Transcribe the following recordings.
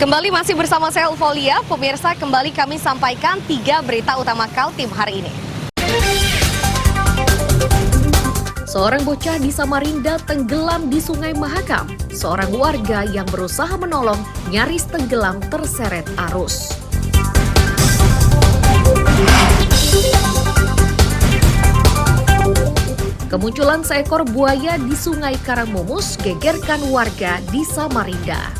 Kembali masih bersama saya Ulfolia, pemirsa kembali kami sampaikan 3 berita utama Kaltim hari ini. Seorang bocah di Samarinda tenggelam di Sungai Mahakam. Seorang warga yang berusaha menolong nyaris tenggelam terseret arus. Kemunculan seekor buaya di Sungai Karangmumus gegerkan warga di Samarinda.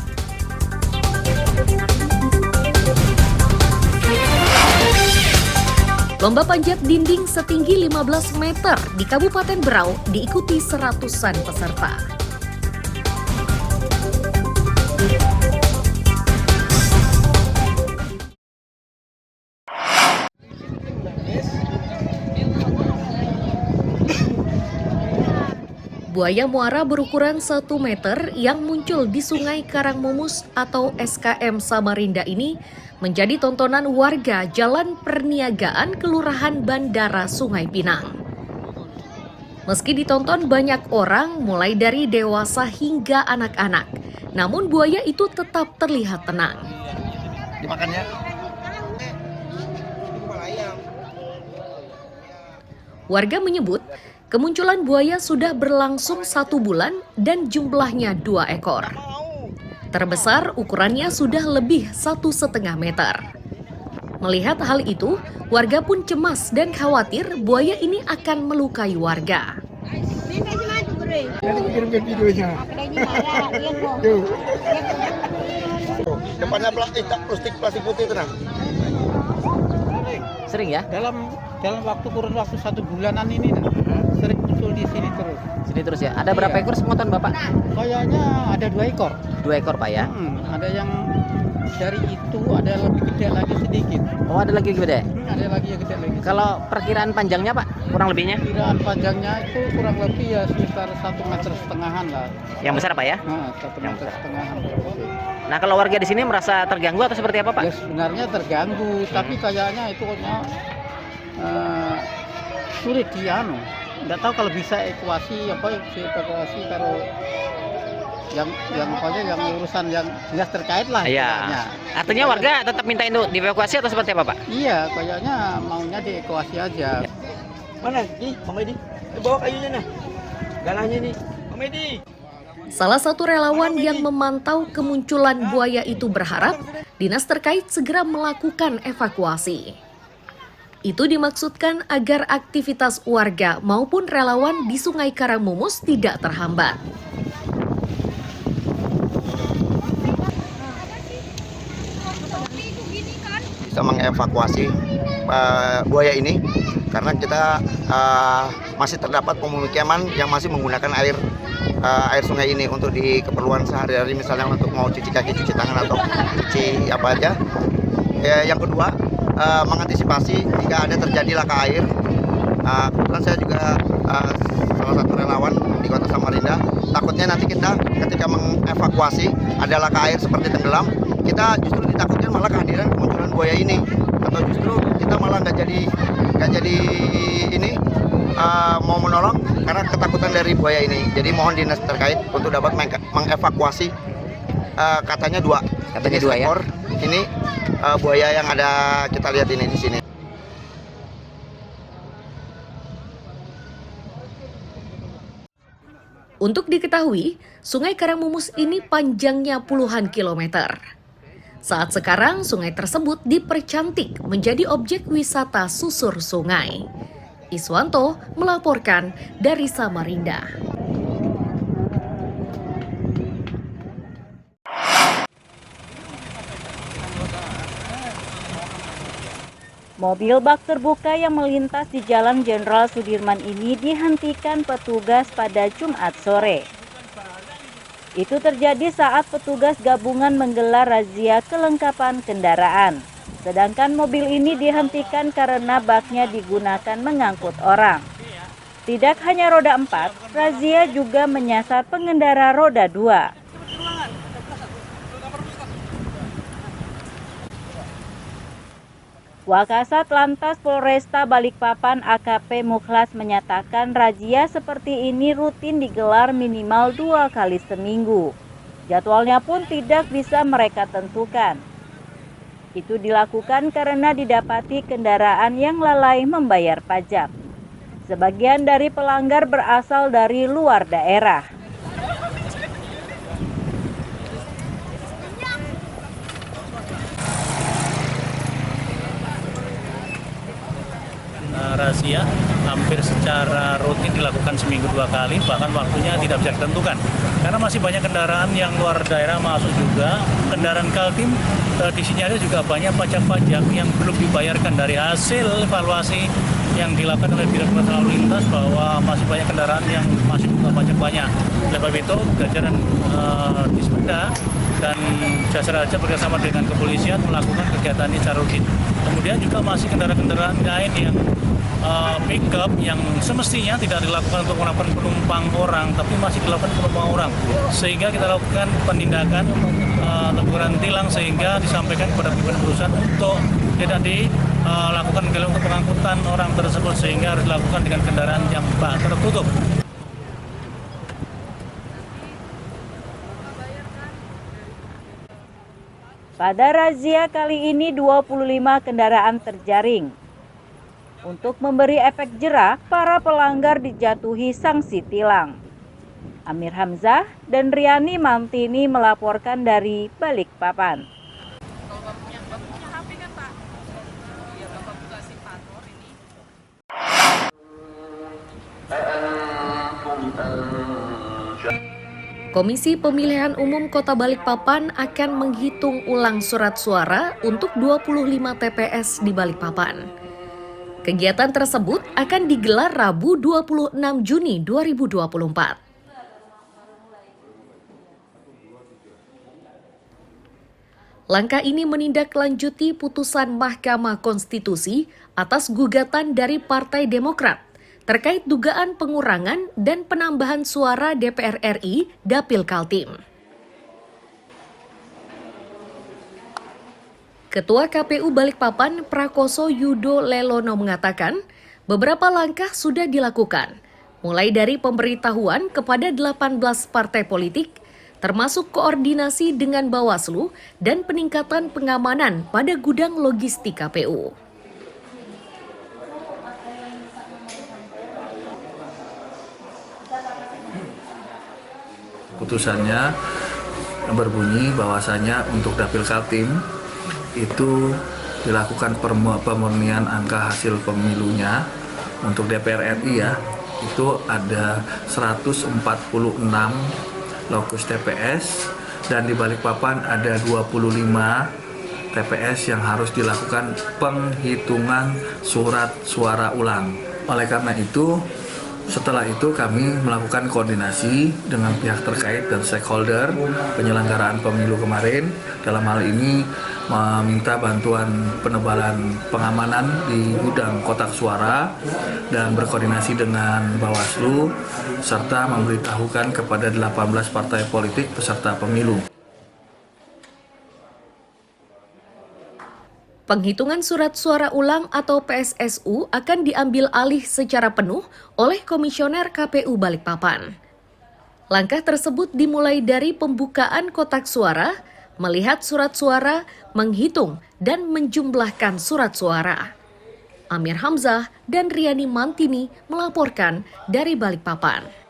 Lomba panjat dinding setinggi 15 meter di Kabupaten Berau diikuti seratusan peserta. Buaya muara berukuran 1 meter yang muncul di Sungai Karangmumus atau SKM Samarinda ini menjadi tontonan warga Jalan Perniagaan Kelurahan Bandara Sungai Pinang. Meski ditonton banyak orang mulai dari dewasa hingga anak-anak, namun buaya itu tetap terlihat tenang. Dimakannya. Warga menyebut kemunculan buaya sudah berlangsung 1 bulan dan jumlahnya 2 ekor. Terbesar ukurannya sudah lebih 1,5 meter. Melihat hal itu, warga pun cemas dan khawatir buaya ini akan melukai warga. Depannya plastik putih tenang. Sering ya? Dalam kurun waktu 1 bulanan ini sering muncul di sini terus. Sini terus ya. Ada berapa ekor semutan Bapak? Kayaknya ada 2 ekor. 2 ekor Pak ya? Ada yang dari itu ada lebih gede lagi sedikit. Oh, ada lagi gede? Ada lagi yang gede lagi. Kalau perkiraan panjangnya Pak, kurang lebihnya? Perkiraan panjangnya itu kurang lebih ya sekitar 1,5 meter lah. Yang besar Pak ya? 1,5 meter. Nah, kalau warga di sini merasa terganggu atau seperti apa Pak? Ya sebenarnya terganggu, tapi kayaknya itu sulit dianu. Nggak tahu kalau bisa evakuasi kalau yang pokoknya yang urusan yang jelas terkait lah. Iya. Artinya warga tetap minta itu dievakuasi atau seperti apa Pak? Iya, kayaknya maunya dievakuasi aja. Mana? Nih, Bang Medi. Bawa kayunya nah. Galahnya nih. Bang Medi. Salah satu relawan yang memantau kemunculan buaya itu berharap dinas terkait segera melakukan evakuasi. Itu dimaksudkan agar aktivitas warga maupun relawan di Sungai Karangmumus tidak terhambat. Bisa mengevakuasi buaya ini karena kita masih terdapat pemukiman yang masih menggunakan air sungai ini untuk di keperluan sehari-hari, misalnya untuk mau cuci kaki, cuci tangan atau cuci apa aja. Yang kedua, mengantisipasi jika ada terjadi laka air. Kebetulan saya juga salah satu relawan di Kota Samarinda. Takutnya nanti kita ketika mengevakuasi ada laka air seperti tenggelam, kita justru ditakutkan malah kehadiran kemunculan buaya ini, atau justru kita malah nggak jadi ini mau menolong karena ketakutan dari buaya ini. Jadi mohon dinas terkait untuk dapat mengevakuasi katanya 2. Katanya 2 ya. Ini buaya yang ada kita lihat ini di sini. Untuk diketahui, Sungai Karangmumus ini panjangnya puluhan kilometer. Saat sekarang, sungai tersebut dipercantik menjadi objek wisata susur sungai. Iswanto melaporkan dari Samarinda. Mobil bak terbuka yang melintas di Jalan Jenderal Sudirman ini dihentikan petugas pada Jumat sore. Itu terjadi saat petugas gabungan menggelar razia kelengkapan kendaraan. Sedangkan mobil ini dihentikan karena baknya digunakan mengangkut orang. Tidak hanya roda 4, razia juga menyasar pengendara roda 2. Wakasat Lantas Polresta Balikpapan AKP Mukhlas menyatakan razia seperti ini rutin digelar minimal 2 kali seminggu. Jadwalnya pun tidak bisa mereka tentukan. Itu dilakukan karena didapati kendaraan yang lalai membayar pajak. Sebagian dari pelanggar berasal dari luar daerah. Razia hampir secara rutin dilakukan seminggu 2 kali, bahkan waktunya tidak bisa ditentukan karena masih banyak kendaraan yang luar daerah masuk juga. Kendaraan Kaltim disinyalir juga banyak pajak-pajak yang belum dibayarkan. Dari hasil evaluasi yang dilakukan oleh Direktorat Lalu Lintas bahwa masih banyak kendaraan yang masih buka pajak banyak. Oleh sebab itu jajaran Dispenda dan Jasa Raja bersama dengan kepolisian melakukan kegiatan ini secara rutin. Kemudian juga masih kendaraan-kendaraan lain yang pick-up yang semestinya tidak dilakukan untuk menggunakan penumpang orang, tapi masih dilakukan penumpang orang. Sehingga kita lakukan penindakan teguran tilang sehingga disampaikan kepada pimpinan perusahaan untuk tidak dilakukan untuk pengangkutan orang tersebut, sehingga harus dilakukan dengan kendaraan yang bak tertutup. Pada razia kali ini 25 kendaraan terjaring. Untuk memberi efek jera, para pelanggar dijatuhi sanksi tilang. Amir Hamzah dan Riani Mantini melaporkan dari Balikpapan. Komisi Pemilihan Umum Kota Balikpapan akan menghitung ulang surat suara untuk 25 TPS di Balikpapan. Kegiatan tersebut akan digelar Rabu 26 Juni 2024. Langkah ini menindaklanjuti putusan Mahkamah Konstitusi atas gugatan dari Partai Demokrat terkait dugaan pengurangan dan penambahan suara DPR RI Dapil Kaltim. Ketua KPU Balikpapan Prakoso Yudo Lelono mengatakan beberapa langkah sudah dilakukan, mulai dari pemberitahuan kepada 18 partai politik, termasuk koordinasi dengan Bawaslu dan peningkatan pengamanan pada gudang logistik KPU. Putusannya berbunyi bahwasanya untuk Dapil Kaltim itu dilakukan pemurnian angka hasil pemilunya. Untuk DPR RI ya, itu ada 146 lokus TPS dan di Balikpapan ada 25 TPS yang harus dilakukan penghitungan surat suara ulang. Oleh karena itu, setelah itu kami melakukan koordinasi dengan pihak terkait dan stakeholder penyelenggaraan pemilu kemarin. Dalam hal ini meminta bantuan penebalan pengamanan di gudang kotak suara dan berkoordinasi dengan Bawaslu serta memberitahukan kepada 18 partai politik peserta pemilu. Penghitungan surat suara ulang atau PSSU akan diambil alih secara penuh oleh Komisioner KPU Balikpapan. Langkah tersebut dimulai dari pembukaan kotak suara, melihat surat suara, menghitung, dan menjumlahkan surat suara. Amir Hamzah dan Riani Mantini melaporkan dari Balikpapan.